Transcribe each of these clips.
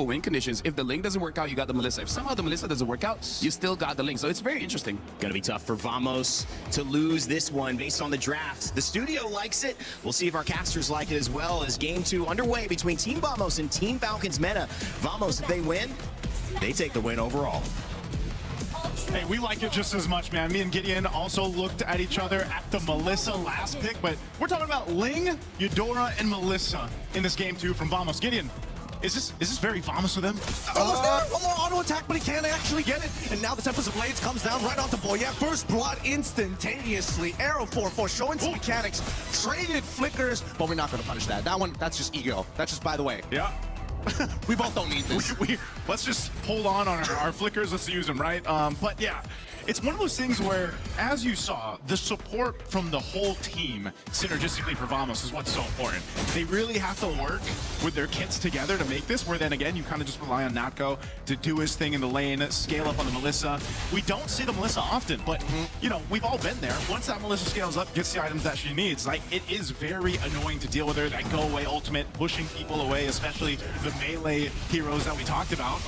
win conditions. If the link doesn't work out, you got the Melissa. If somehow the Melissa doesn't work out, you still got the link. So it's very interesting. Gonna be tough for Vamos to lose this one based on the draft. The studio likes it. We'll see if our casters like it as well, as game 2 underway between Team Vamos and Team Falcons meta. Vamos, if they win, they take the win overall. Hey, we like it just as much, man. Me and Gideon also looked at each other at the Melissa last pick, but we're talking about Ling, Eudora, and Melissa in this game 2 from Vamos. Gideon, is this very Vamos for them? Almost there. One more auto attack, but he can't actually get it. And now the Tempest of Blades comes down right onto Boyette. First blood instantaneously. Arrow 4-4 showing some mechanics. Traded flickers, but we're not going to punish that. That one, that's just ego. That's just by the way. Yeah. We both don't need this. Let's just hold on our flickers. Let's use them, right? But yeah, it's one of those things where, as you saw, the support from the whole team synergistically for Vamos is what's so important. They really have to work with their kits together to make this, where then again, you kind of just rely on Natko to do his thing in the lane, scale up on the Melissa. We don't see the Melissa often, but you know, we've all been there. Once that Melissa scales up, gets the items that she needs, like, it is very annoying to deal with her. That go away ultimate, pushing people away, especially the melee heroes that we talked about.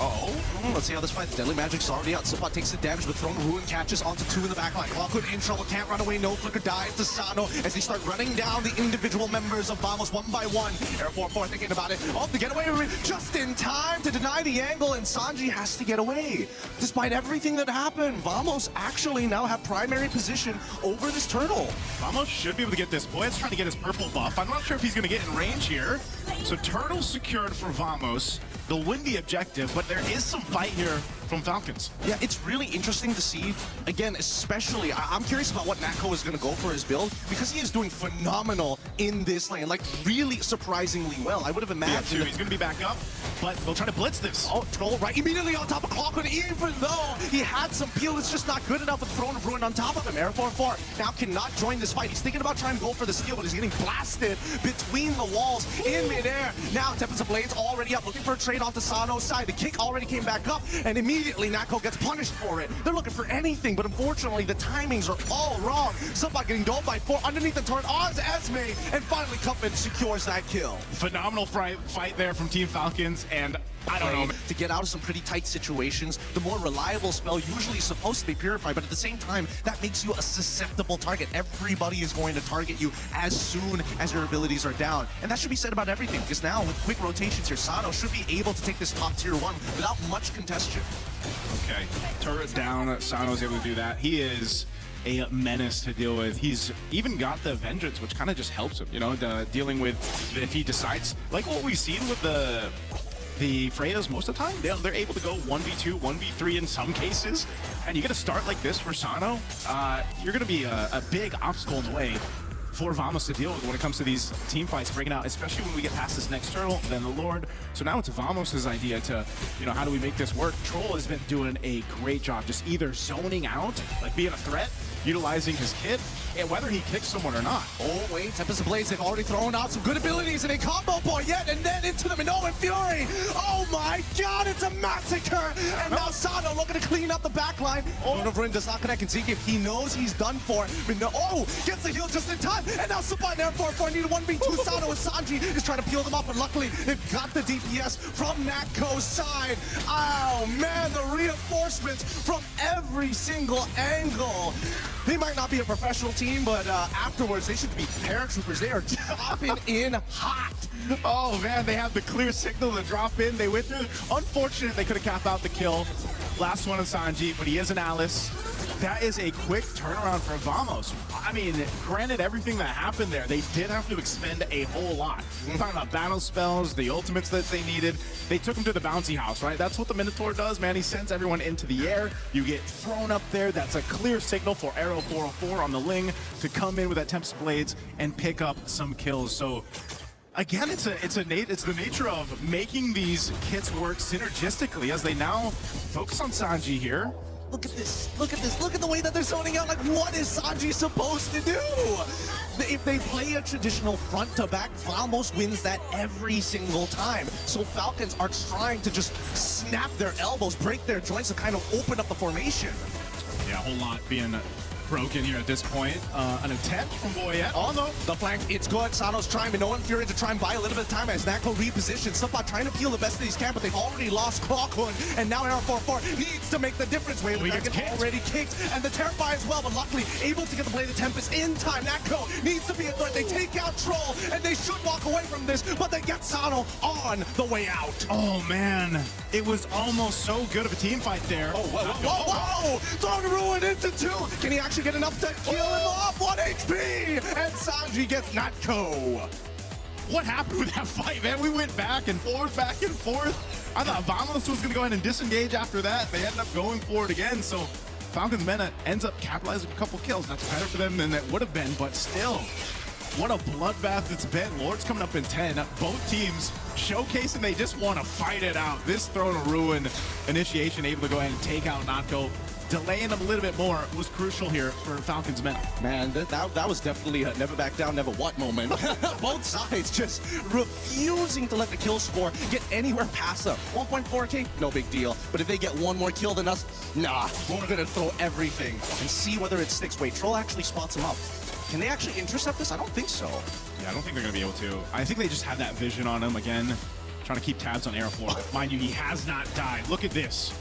Let's see how this fight. Deadly Magic's already out. Sipot takes the damage, but Throne of Ruin catches onto 2 in the backline. Clockwood in trouble, can't run away, no flicker dies to Sano as they start running down the individual members of Vamos one by one. Air 4-4 thinking about it. Oh, the getaway just in time to deny the angle, and Sanji has to get away. Despite everything that happened, Vamos actually now have primary position over this turtle. Vamos should be able to get this. Boyette's trying to get his purple buff. I'm not sure if he's going to get in range here. So turtle secured for Vamos. They'll win the objective, but there is some fight here from Falcons. Yeah, it's really interesting to see. Again, especially, I'm curious about what Natko is going to go for his build, because he is doing phenomenal in this lane, like really surprisingly well. I would have imagined. He's going to be back up, but they'll try to blitz this. Oh, Troll right immediately on top of Clockwood, even though he had some peel, it's just not good enough with Throne of Ruin on top of him. Air 4-4 now cannot join this fight. He's thinking about trying to go for the steal, but he's getting blasted between the walls in midair. Now Tempest of Blades already up, looking for a trade off the Sano's side. The kick already came back up, and immediately Natko gets punished for it. They're looking for anything, but unfortunately the timings are all wrong. Somebody getting dove by 4 underneath the turret on Esme, and finally Cuffman secures that kill. Phenomenal fight there from Team Falcons, and I don't know. To get out of some pretty tight situations, the more reliable spell usually is supposed to be Purify, but at the same time, that makes you a susceptible target. Everybody is going to target you as soon as your abilities are down. And that should be said about everything, because now with quick rotations here, Sano should be able to take this top tier 1 without much congestion. Okay, turret down, Sano's able to do that. He is a menace to deal with. He's even got the Vengeance, which kind of just helps him, you know, dealing with if he decides, like what we've seen with the Freyas most of the time, they're able to go 1v2, 1v3 in some cases, and you get a start like this for Sano, you're going to be a big obstacle in the way for Vamos to deal with when it comes to these team fights breaking out, especially when we get past this next turtle, then the Lord. So now it's Vamos' idea to, you know, how do we make this work? Troll has been doing a great job just either zoning out, like being a threat, utilizing his kit, and whether he kicks someone or not. Oh wait, Tempest of Blades, they've already thrown out some good abilities in a combo Boyette, and then into the Minoan Fury. Oh my god, it's a massacre! And now Sano looking to clean up the backline. Throne of Ruin does not connect, and Zeke, if he knows he's done for, gets the heal just in time, and now Supai there for need a 1v2. Sano and Sanji is trying to peel them up, and luckily they've got the DPS from Natko's side. Oh man, the reinforcements from every single angle. They might not be a professional team, but afterwards they should be paratroopers. They are dropping in hot. Oh man, they have the clear signal to drop in. They went through. Unfortunate, they could have capped out the kill. Last one of Sanji, but he is an Alice. That is a quick turnaround for Vamos. I mean, granted everything that happened there, they did have to expend a whole lot. We're talking about battle spells, the ultimates that they needed. They took him to the bouncy house, right? That's what the Minotaur does, man. He sends everyone into the air. You get thrown up there. That's a clear signal for Arrow 404 on the Ling to come in with that Tempest Blades and pick up some kills. So again, it's the nature of making these kits work synergistically as they now focus on Sanji here. Look at this, look at this, look at the way that they're zoning out. Like, what is Sanji supposed to do? If they play a traditional front to back, Vamos wins that every single time. So Falcons are trying to just snap their elbows, break their joints, and kind of open up the formation. Yeah, a whole lot being broken here at this point. An attempt from Boyette. Oh no. The flank, it's good. Sano's trying, but no one Fury to try and buy a little bit of time as Nako repositions. Suppot trying to peel the best of these can, but they've already lost Clockhood, and now Arrow 4-4 needs to make the difference. Wave he gets Dragon kicked. already kicked, and the Terrify as well, but luckily able to get the Blade of Tempest in time. Nako needs to be a threat. They take out Troll, and they should walk away from this, but they get Sano on the way out. Oh man, it was almost so good of a team fight there. Oh, whoa. Throwing Ruin into 2. Can he actually get enough to kill him off? 1 HP, and Sanji gets Natko. What happened with that fight, man? We went back and forth. I thought Vamos was going to go ahead and disengage after that. They ended up going for it again, so Falcons Mena ends up capitalizing a couple kills. That's better for them than it would have been, but still, what a bloodbath it's been. Lord's coming up in 10. Both teams showcasing they just want to fight it out. This Throne of Ruin initiation able to go ahead and take out Natko. Delaying them a little bit more was crucial here for Falcons Mena. Man, that was definitely a never back down, never what moment. Both sides just refusing to let the kill score get anywhere past them. 1.4K, no big deal. But if they get one more kill than us, nah, we're gonna throw everything and see whether it sticks. Wait, Troll actually spots him up. Can they actually intercept this? I don't think so. Yeah, I don't think they're going to be able to. I think they just have that vision on him again. Trying to keep tabs on Air 4. Mind you, he has not died. Look at this.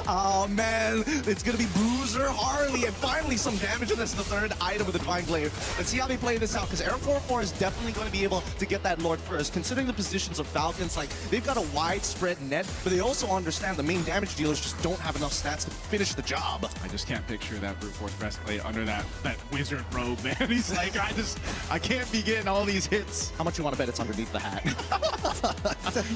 Oh man, it's gonna be Bruiser, Harley, and finally some damage, and that's the third item of the Divine Glaive. Let's see how they play this out, because Air 4-4 is definitely going to be able to get that Lord first. Considering the positions of Falcons, like, they've got a widespread net, but they also understand the main damage dealers just don't have enough stats to finish the job. I just can't picture that brute force breastplate under that wizard robe, man. He's like, I can't be getting all these hits. How much you want to bet it's underneath the hat?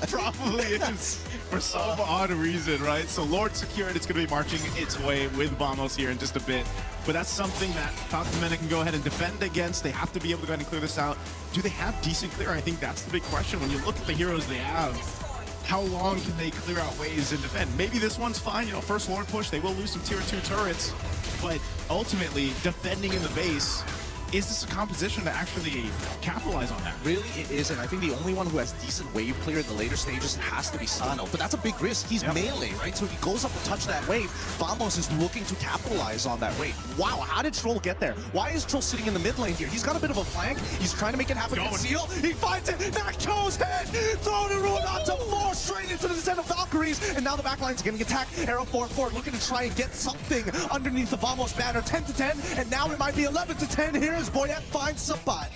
Probably is, for some odd reason, right? So Lord secured, it's going to be marching its way with Vamos here in just a bit. But that's something that Falcons Mena can go ahead and defend against. They have to be able to go ahead and clear this out. Do they have decent clear? I think that's the big question. When you look at the heroes they have, how long can they clear out ways and defend? Maybe this one's fine. You know, first Lord push, they will lose some tier 2 turrets. But ultimately, defending in the base, is this a composition to actually capitalize on that? Really, it isn't. I think the only one who has decent wave clear in the later stages has to be Sano. But that's a big risk. He's melee, right? So if he goes up to touch that wave, Vamos is looking to capitalize on that wave. Wow, how did Troll get there? Why is Troll sitting in the mid lane here? He's got a bit of a flank. He's trying to make it happen. Conceal. He finds it. Nakto's head. Throw the rune onto 4 straight into the descent of Valkyries. And now the backline's getting attacked. Arrow 4-4 looking to try and get something underneath the Vamos banner. 10-10. And now it might be 11-10. Here's Boyette finds Suppot.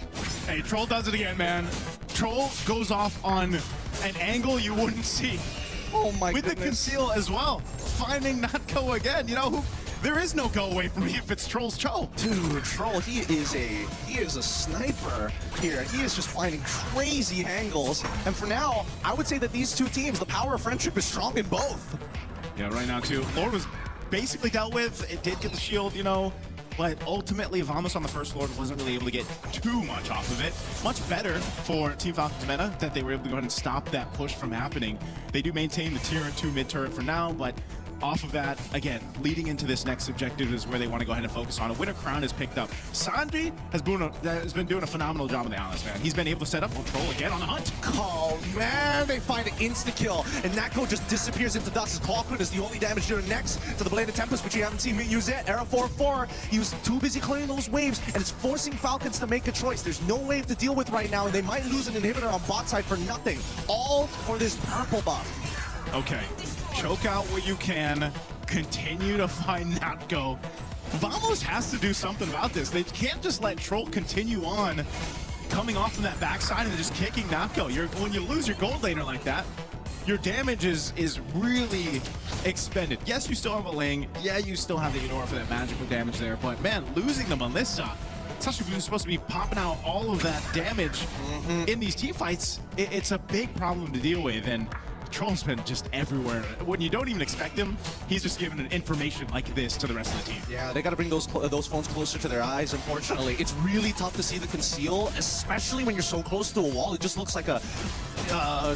Hey, Troll does it again, man. Troll goes off on an angle you wouldn't see. Oh my With goodness. the conceal as well. Finding Natko again. You know, there is no go away from me if it's Troll's Cho. Dude, Troll, he is a sniper here. He is just finding crazy angles. And for now, I would say that these two teams, the power of friendship is strong in both. Yeah, right now too. Lord was basically dealt with. It did get the shield, you know. But ultimately, Vamos on the first Lord wasn't really able to get too much off of it. Much better for Team Falcons Mena that they were able to go ahead and stop that push from happening. They do maintain the tier 2 mid turret for now, but off of that, again, leading into this next objective is where they want to go ahead and focus on. A Winter Crown is picked up. Sanji has been doing a phenomenal job on the Alice, man. He's been able to set up Control again on the hunt. Oh man, they find an insta-kill, and Natko just disappears into dust. His Clockwood is the only damage dealer next to the Blade of Tempest, which you haven't seen me use yet. Arrow 4-4, he was too busy clearing those waves, and it's forcing Falcons to make a choice. There's no wave to deal with right now, and they might lose an inhibitor on bot side for nothing. All for this purple buff. Okay, choke out what you can. Continue to find Natko. Vamos has to do something about this. They can't just let Troll continue on coming off from that backside and just kicking Natko. When you lose your gold laner like that, your damage is really expended. Yes, you still have a Ling. Yeah, you still have the Eudora for that magical damage there. But man, losing the Melissa, especially if you're supposed to be popping out all of that damage in these team fights, it's a big problem to deal with. And Troll's been just everywhere. When you don't even expect him, he's just giving information like this to the rest of the team. Yeah, they got to bring those phones closer to their eyes, unfortunately. It's really tough to see the conceal, especially when you're so close to a wall. It just looks like a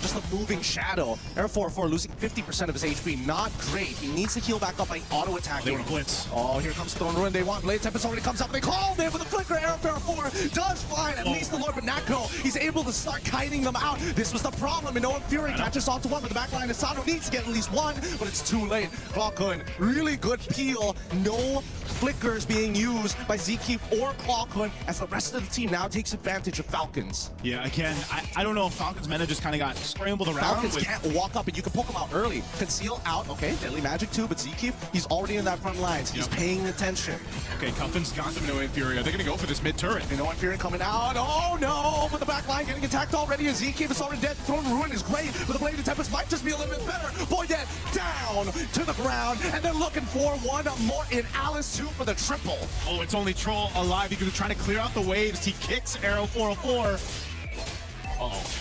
just a moving shadow. Air 4-4 losing 50% of his HP. Not great. He needs to heal back up by auto attacking. They want to blitz. Oh, here comes Stone Ruin. They want Blade Tempest already comes up. They call there with the flicker. Air 4 does find at least the Lord, but Nako, he's able to start kiting them out. This was the problem. And Noah Fury catches onto one, but the backline of Sano needs to get at least one, but it's too late. Clawcoin, really good peel. No flickers being used by Zkeep or Clawcoin as the rest of the team now takes advantage of Falcons. Yeah, again, I don't know if Falcons Mena just kind of got scrambled around. Falcons can't walk up, and you can poke them out early. Conceal out, okay, Deadly Magic too, but Zkeep, he's already in that front lines. He's paying attention. Okay, Cuffin's got them Noah Fury. Are they going to go for this mid turret? You know what, Fury coming out. Oh no, but the back line getting attacked already. As Zkeep is already dead. Throne Ruin is great, but the Blade of Tempest might just be a little bit better. Boyette down to the ground, and they're looking for one more in Alice 2 for the triple. Oh, it's only Troll alive because they're trying to clear out the waves. He kicks Arrow 404. Uh-oh.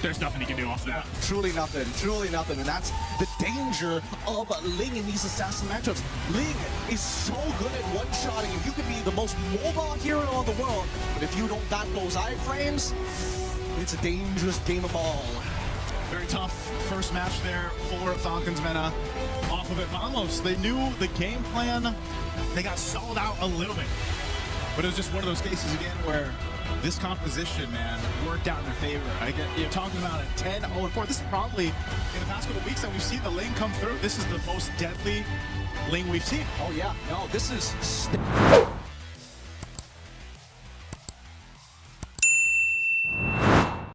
There's nothing he can do off that. Truly nothing, and that's the danger of Ling in these assassin matchups. Ling is so good at one-shotting, and you can be the most mobile hero in the world, but if you don't got those iframes, it's a dangerous game of ball. Very tough first match there for Falcons Mena. Off of it, Vamos, they knew the game plan. They got stalled out a little bit. But it was just one of those cases again where this composition, man, worked out in their favor. You're talking about a 10-0-4. This is probably, in the past couple of weeks that we've seen the Ling come through, this is the most deadly Ling we've seen. Oh yeah, no, this is...